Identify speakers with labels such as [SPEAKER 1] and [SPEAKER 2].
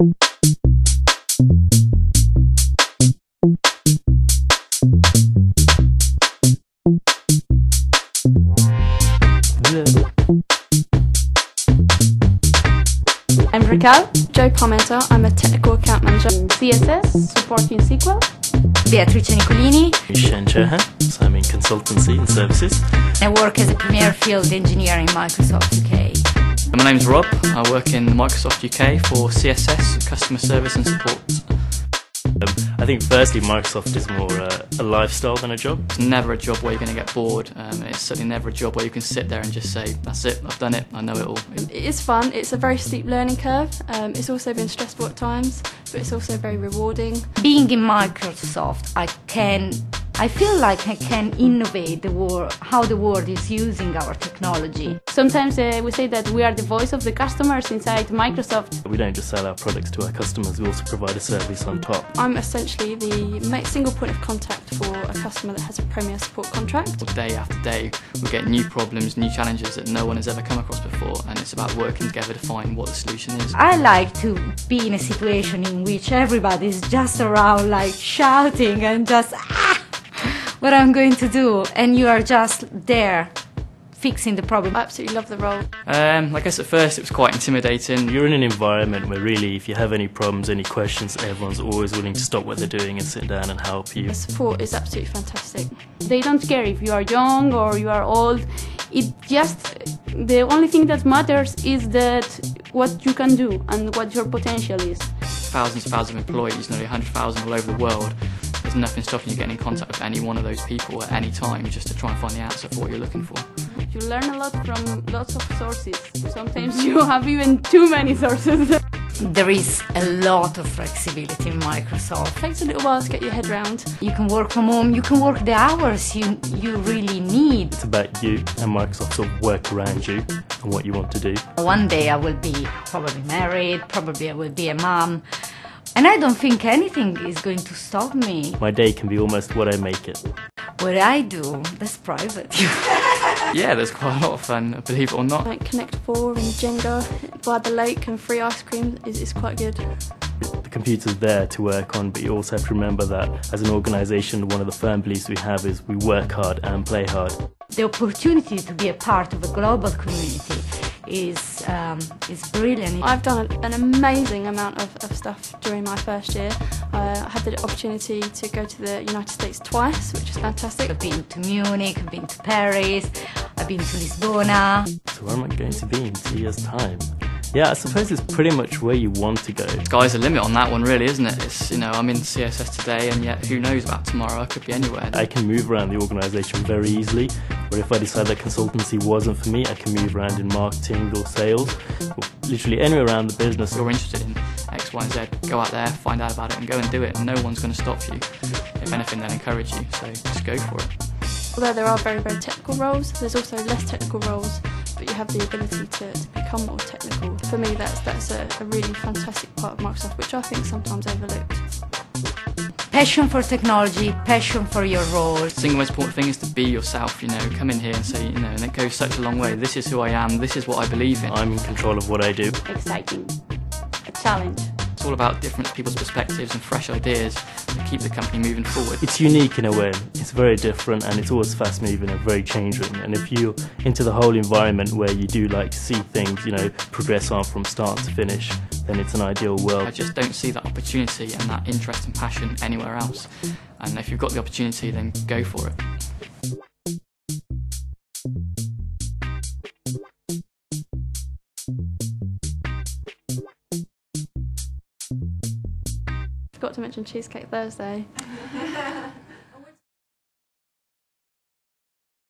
[SPEAKER 1] I'm Raquel, Joe Palmenter. I'm a technical account manager in CSS, supporting SQL.
[SPEAKER 2] Beatrice Nicolini.
[SPEAKER 3] Shen Chehan, so I'm in consultancy and services.
[SPEAKER 2] I work as a premier field engineer in Microsoft UK.
[SPEAKER 4] My name's Rob. I work in Microsoft UK for CSS, customer service and support.
[SPEAKER 3] I think firstly Microsoft is more a lifestyle than a job.
[SPEAKER 4] It's never a job where you're going to get bored. It's certainly never a job where you can sit there and just say, that's it, I've done it, I know it all.
[SPEAKER 1] It is fun. It's a very steep learning curve. It's also been stressful at times, but it's also very rewarding.
[SPEAKER 2] Being in Microsoft, I feel like I can innovate how the world is using our technology.
[SPEAKER 5] Sometimes we say that we are the voice of the customers inside Microsoft.
[SPEAKER 3] We don't just sell our products to our customers, we also provide a service on top.
[SPEAKER 1] I'm essentially the single point of contact for a customer that has a Premier Support contract.
[SPEAKER 4] Day after day we get new problems, new challenges that no one has ever come across before, and it's about working together to find what the solution is.
[SPEAKER 2] I like to be in a situation in which everybody is just around like shouting and just what I'm going to do, and you are just there fixing the problem.
[SPEAKER 1] I absolutely love the role.
[SPEAKER 4] I guess at first it was quite intimidating.
[SPEAKER 3] You're in an environment where really if you have any problems, any questions, everyone's always willing to stop what they're doing and sit down and help you.
[SPEAKER 1] The support is absolutely fantastic.
[SPEAKER 5] They don't care if you are young or you are old. The only thing that matters is that what you can do and what your potential is.
[SPEAKER 4] Thousands of employees, nearly 100,000 all over the world. There's nothing stopping you getting in contact with any one of those people at any time just to try and find the answer for what you're looking for.
[SPEAKER 5] You learn a lot from lots of sources. Sometimes you have even too many sources.
[SPEAKER 2] There is a lot of flexibility in Microsoft.
[SPEAKER 1] It takes a little while to get your head round.
[SPEAKER 2] You can work from home, you can work the hours you really need.
[SPEAKER 3] It's about you, and Microsoft will work around you and what you want to do.
[SPEAKER 2] One day I will be probably married, probably I will be a mom, and I don't think anything is going to stop me.
[SPEAKER 3] My day can be almost what I make it.
[SPEAKER 2] What I do, that's private.
[SPEAKER 4] Yeah, there's quite a lot of fun, believe it or not.
[SPEAKER 1] Like Connect 4 and Jenga by the lake and free ice cream is quite good.
[SPEAKER 3] The computer's there to work on, but you also have to remember that as an organisation, one of the firm beliefs we have is we work hard and play hard.
[SPEAKER 2] The opportunity to be a part of a global community is brilliant.
[SPEAKER 1] I've done an amazing amount of stuff during my first year. I had the opportunity to go to the United States twice, which is fantastic.
[SPEAKER 2] I've been to Munich, I've been to Paris, I've been to Lisbona.
[SPEAKER 3] So where am I going to be in 2 years' time? Yeah, I suppose it's pretty much where you want to go.
[SPEAKER 4] Sky's the limit on that one, really, isn't it? It's, I'm in CSS today, and yet who knows about tomorrow? I could be anywhere.
[SPEAKER 3] I can move around the organisation very easily, or if I decide that consultancy wasn't for me, I can move around in marketing or sales, or literally anywhere around the business.
[SPEAKER 4] If you're interested in X, Y, and Z, go out there, find out about it, and go and do it. No one's going to stop you. If anything, they'll encourage you, so just go for it.
[SPEAKER 1] Although there are very, very technical roles, there's also less technical roles, but you have the ability to become more technical. For me, that's a really fantastic part of Microsoft, which I think sometimes overlooked.
[SPEAKER 2] Passion for technology, passion for your role.
[SPEAKER 4] The single most important thing is to be yourself, come in here and say, and it goes such a long way. This is who I am, this is what I believe in.
[SPEAKER 3] I'm in control of what I do.
[SPEAKER 5] Exciting, a challenge.
[SPEAKER 4] It's all about different people's perspectives and fresh ideas to keep the company moving forward.
[SPEAKER 3] It's unique in a way. It's very different and it's always fast moving and very changing. And if you're into the whole environment where you do like to see things, progress on from start to finish, then it's an ideal world.
[SPEAKER 4] I just don't see that opportunity and that interest and passion anywhere else. And if you've got the opportunity, then go for it.
[SPEAKER 1] Forgot to mention Cheesecake Thursday.